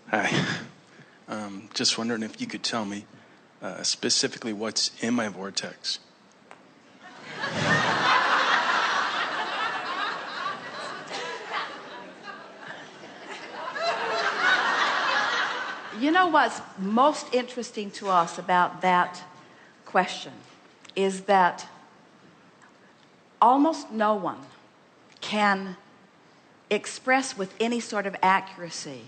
Hi. Just wondering if you could tell me specifically what's in my vortex. You know what's most interesting to us about that question is that almost no one can express with any sort of accuracy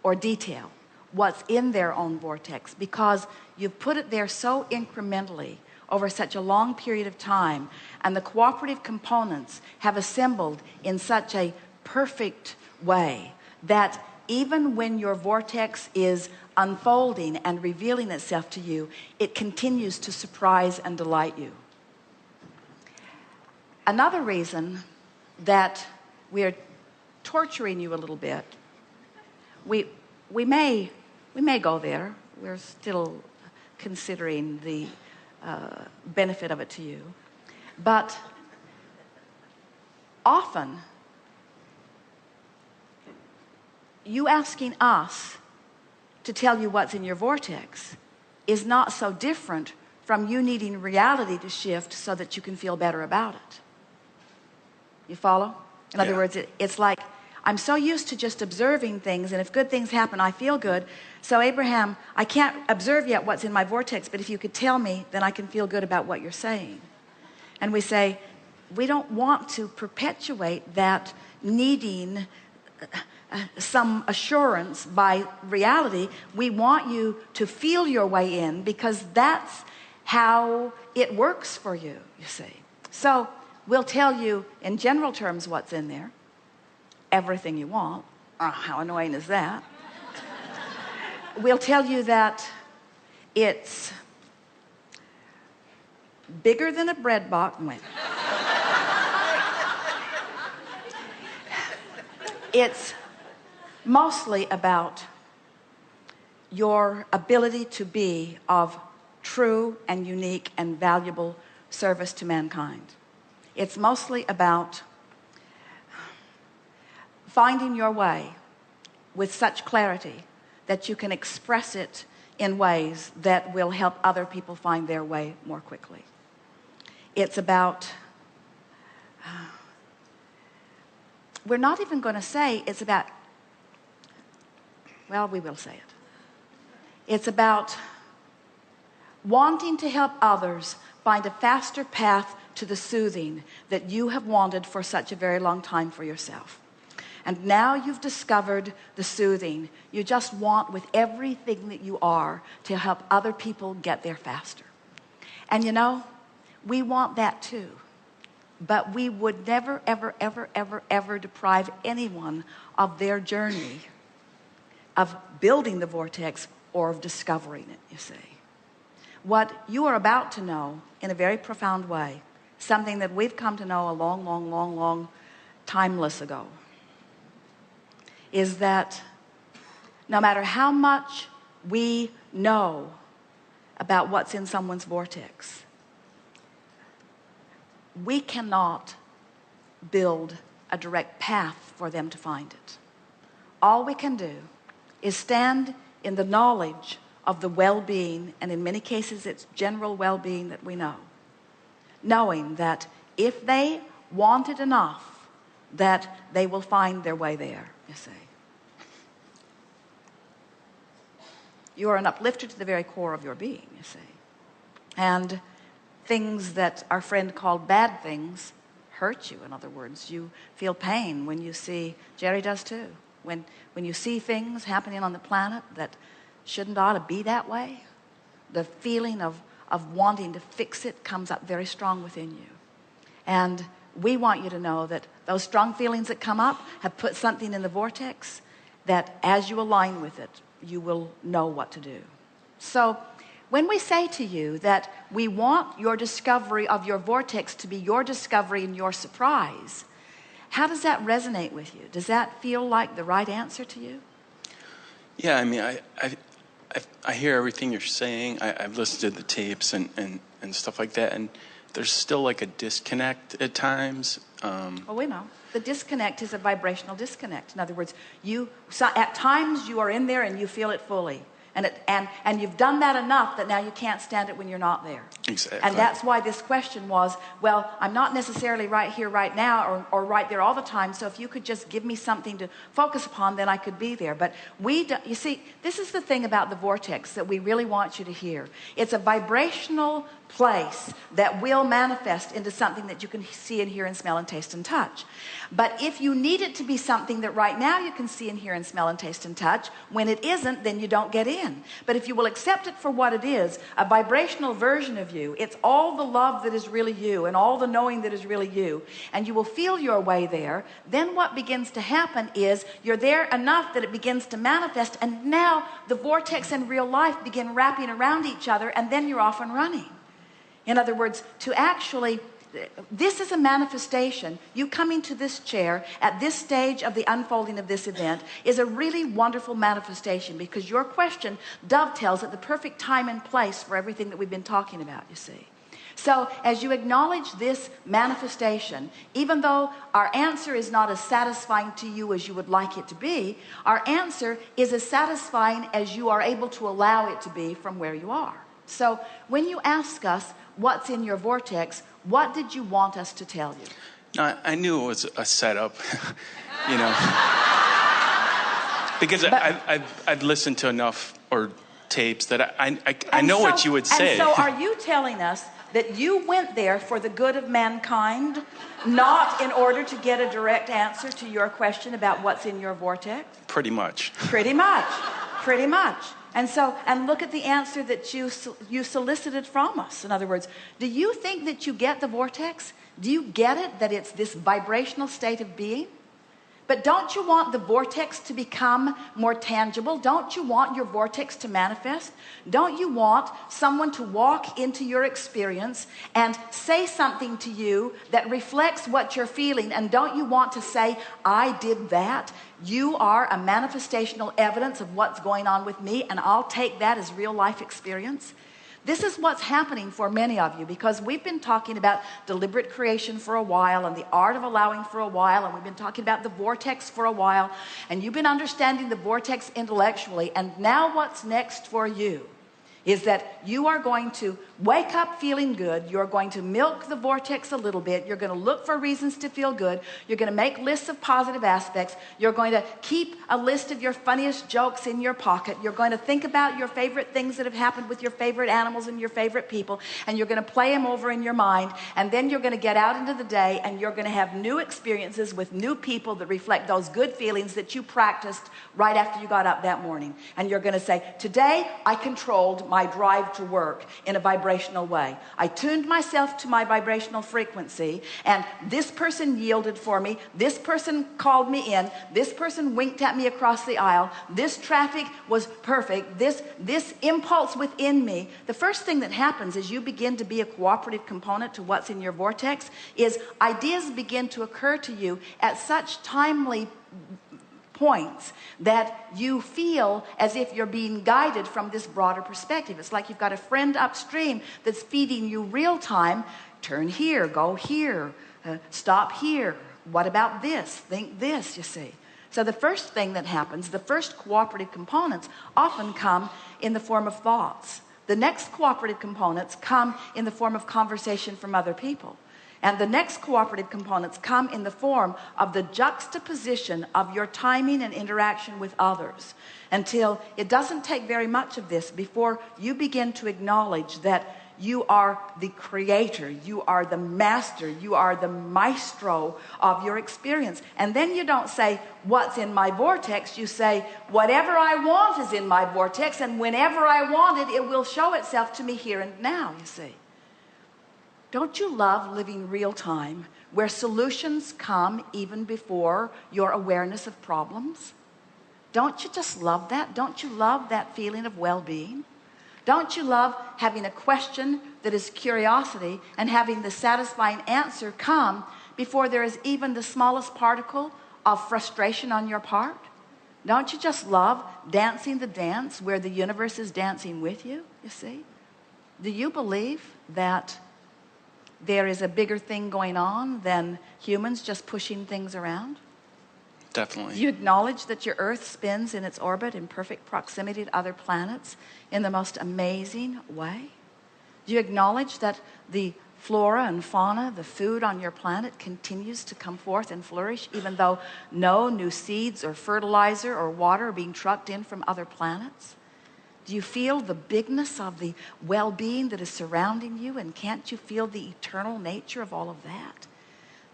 or detail what's in their own vortex, because you've put it there so incrementally over such a long period of time, and the cooperative components have assembled in such a perfect way that even when your vortex is unfolding and revealing itself to you, it continues to surprise and delight you. Another reason that we're torturing you a little bit, we may go there. We're still considering the benefit of it to you. But often, you asking us to tell you what's in your vortex is not so different from you needing reality to shift so that you can feel better about it. You follow? In other words, it's like, I'm so used to just observing things, and if good things happen, I feel good. So Abraham, I can't observe yet what's in my vortex, but if you could tell me, then I can feel good about what you're saying. And we say, we don't want to perpetuate that needing some assurance by reality. We want you to feel your way in, because that's how it works for you, you see. So we'll tell you in general terms what's in there. Everything you want. How annoying is that? We'll tell you that it's bigger than a bread box. It's mostly about your ability to be of true and unique and valuable service to mankind. It's mostly about finding your way with such clarity that you can express it in ways that will help other people find their way more quickly. It's about, we're not even going to say it's about, well, we will say it. It's about wanting to help others find a faster path to the soothing that you have wanted for such a very long time for yourself. And now you've discovered the soothing you just want with everything that you are to help other people get there faster. And you know, we want that too. But we would never, ever, ever, ever, ever deprive anyone of their journey of building the vortex or of discovering it, you see. What you are about to know in a very profound way, something that we've come to know a long, long, long, long timeless ago, is that no matter how much we know about what's in someone's vortex, we cannot build a direct path for them to find it. All we can do is stand in the knowledge of the well-being, and in many cases it's general well-being that we know, knowing that if they want it enough, that they will find their way there, you see. You are an uplifter to the very core of your being, you see. And things that our friend called bad things hurt you. In other words, you feel pain when you see, Jerry does too, when you see things happening on the planet that shouldn't ought to be that way, the feeling of wanting to fix it comes up very strong within you. And we want you to know that those strong feelings that come up have put something in the vortex that as you align with it, you will know what to do. So when we say to you that we want your discovery of your vortex to be your discovery and your surprise, how does that resonate with you? Does that feel like the right answer to you? Yeah, I mean, I hear everything you're saying. I've listened to the tapes and stuff like that, and there's still like a disconnect at times. Well, we know. The disconnect is a vibrational disconnect. In other words, at times you are in there and you feel it fully. And you've done that enough that now you can't stand it when you're not there. Exactly. And that's why this question was, well, I'm not necessarily right here, right now, or right there all the time. So if you could just give me something to focus upon, then I could be there. But you see, this is the thing about the vortex that we really want you to hear. It's a vibrational place that will manifest into something that you can see and hear and smell and taste and touch. But if you need it to be something that right now you can see and hear and smell and taste and touch, when it isn't, then you don't get in. But if you will accept it for what it is, a vibrational version of you, it's all the love that is really you and all the knowing that is really you, and you will feel your way there, then what begins to happen is you're there enough that it begins to manifest, and now the vortex and real life begin wrapping around each other, and then you're off and running. In other words, this is a manifestation. You coming to this chair at this stage of the unfolding of this event is a really wonderful manifestation, because your question dovetails at the perfect time and place for everything that we've been talking about, you see. So as you acknowledge this manifestation, even though our answer is not as satisfying to you as you would like it to be, our answer is as satisfying as you are able to allow it to be from where you are. So when you ask us what's in your vortex, what did you want us to tell you? No, I knew it was a setup, you know, because I've listened to enough tapes that I know what you would say. And so are you telling us that you went there for the good of mankind, not in order to get a direct answer to your question about what's in your vortex? Pretty much. Pretty much. Pretty much. And look at the answer that you solicited from us. In other words, do you think that you get the vortex? Do you get it, that it's this vibrational state of being? But don't you want the vortex to become more tangible? Don't you want your vortex to manifest? Don't you want someone to walk into your experience and say something to you that reflects what you're feeling? And don't you want to say, I did that? You are a manifestational evidence of what's going on with me, and I'll take that as real life experience. This is what's happening for many of you, because we've been talking about deliberate creation for a while and the art of allowing for a while, and we've been talking about the vortex for a while, and you've been understanding the vortex intellectually, and now what's next for you is that you are going to wake up feeling good. You're going to milk the vortex a little bit. You're going to look for reasons to feel good. You're going to make lists of positive aspects. You're going to keep a list of your funniest jokes in your pocket. You're going to think about your favorite things that have happened with your favorite animals and your favorite people, and you're going to play them over in your mind, and then you're going to get out into the day, and you're going to have new experiences with new people that reflect those good feelings that you practiced right after you got up that morning. And you're going to say, today I controlled my drive to work in a vibrational way. I tuned myself to my vibrational frequency, and this person yielded for me. This person called me in. This person winked at me across the aisle. This traffic was perfect. This impulse within me. The first thing that happens as you begin to be a cooperative component to what's in your vortex is ideas begin to occur to you at such timely points that you feel as if you're being guided from this broader perspective. It's like you've got a friend upstream that's feeding you real time. Turn here, go here, stop here. What about this? Think this, you see. So the first thing that happens, the first cooperative components often come in the form of thoughts. The next cooperative components come in the form of conversation from other people. And the next cooperative components come in the form of the juxtaposition of your timing and interaction with others, until it doesn't take very much of this before you begin to acknowledge that you are the creator, you are the master, you are the maestro of your experience. And then you don't say, what's in my vortex? You say, whatever I want is in my vortex, and whenever I want it, it will show itself to me here and now, you see. Don't you love living real time, where solutions come even before your awareness of problems? Don't you just love that? Don't you love that feeling of well-being? Don't you love having a question that is curiosity and having the satisfying answer come before there is even the smallest particle of frustration on your part? Don't you just love dancing the dance where the universe is dancing with you, you see? Do you believe that there is a bigger thing going on than humans just pushing things around? Definitely. Do you acknowledge that your Earth spins in its orbit in perfect proximity to other planets in the most amazing way? Do you acknowledge that the flora and fauna, the food on your planet, continues to come forth and flourish even though no new seeds or fertilizer or water are being trucked in from other planets? Do you feel the bigness of the well-being that is surrounding you, and can't you feel the eternal nature of all of that?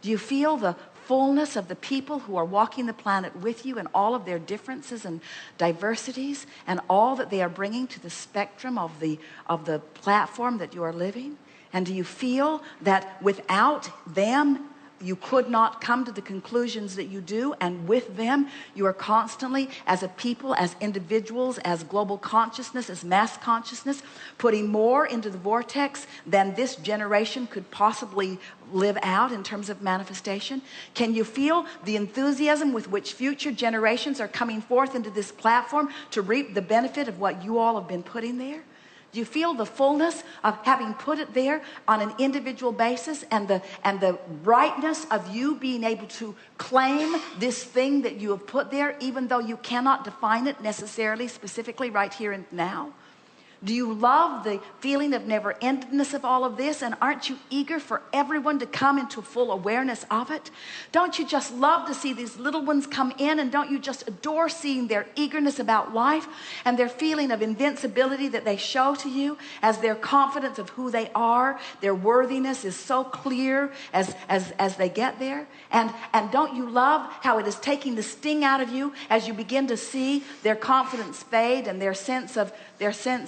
Do you feel the fullness of the people who are walking the planet with you and all of their differences and diversities and all that they are bringing to the spectrum of the platform that you are living? And do you feel that without them you could not come to the conclusions that you do, and with them you are constantly, as a people, as individuals, as global consciousness, as mass consciousness, putting more into the vortex than this generation could possibly live out in terms of manifestation? Can you feel the enthusiasm with which future generations are coming forth into this platform to reap the benefit of what you all have been putting there? Do you feel the fullness of having put it there on an individual basis, and the rightness of you being able to claim this thing that you have put there, even though you cannot define it necessarily specifically right here and now? Do you love the feeling of never-endedness of all of this? And aren't you eager for everyone to come into full awareness of it? Don't you just love to see these little ones come in? And don't you just adore seeing their eagerness about life and their feeling of invincibility that they show to you as their confidence of who they are? Their worthiness is so clear as they get there. And don't you love how it is taking the sting out of you as you begin to see their confidence fade and their sense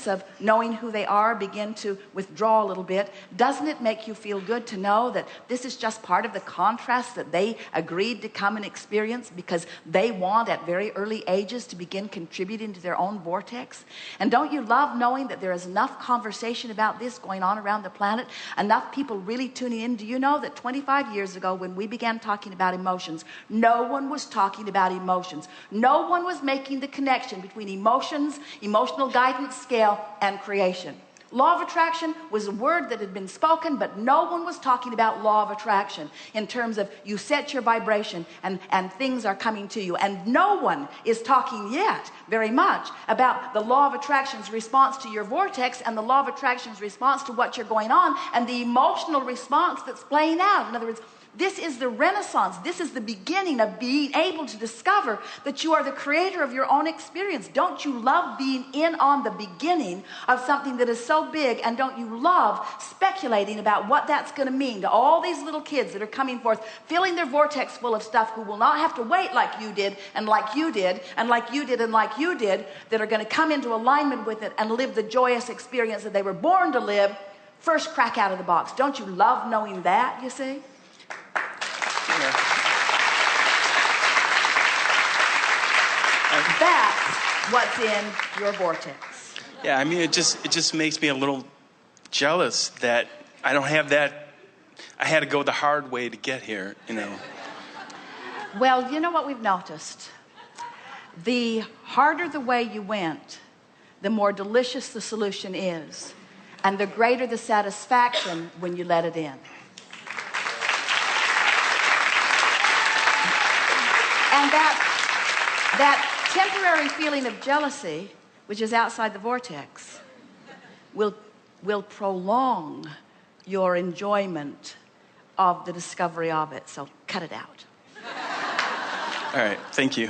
of knowing who they are begin to withdraw a little bit? Doesn't it make you feel good to know that this is just part of the contrast that they agreed to come and experience because they want at very early ages to begin contributing to their own vortex? And don't you love knowing that there is enough conversation about this going on around the planet, enough people really tuning in? Do you know that 25 years ago, when we began talking about emotions, no one was talking about emotions. No one was making the connection between emotions, emotional guidance scale, and creation. Law of attraction was a word that had been spoken, but no one was talking about law of attraction in terms of you set your vibration and things are coming to you. And no one is talking yet very much about the law of attraction's response to your vortex and the law of attraction's response to what you're going on and the emotional response that's playing out. In other words, this is the renaissance. This is the beginning of being able to discover that you are the creator of your own experience. Don't you love being in on the beginning of something that is so big? And don't you love speculating about what that's going to mean to all these little kids that are coming forth, filling their vortex full of stuff, who will not have to wait like you did and like you did and like you did and like you did, that are going to come into alignment with it and live the joyous experience that they were born to live, first crack out of the box? Don't you love knowing that, you see? That's what's in your vortex. Yeah, I mean, it just makes me a little jealous that I don't have that. I had to go the hard way to get here, you know. Well, you know what we've noticed? The harder the way you went, the more delicious the solution is, and the greater the satisfaction when you let it in. And that temporary feeling of jealousy, which is outside the vortex, will prolong your enjoyment of the discovery of it. So cut it out. All right, thank you.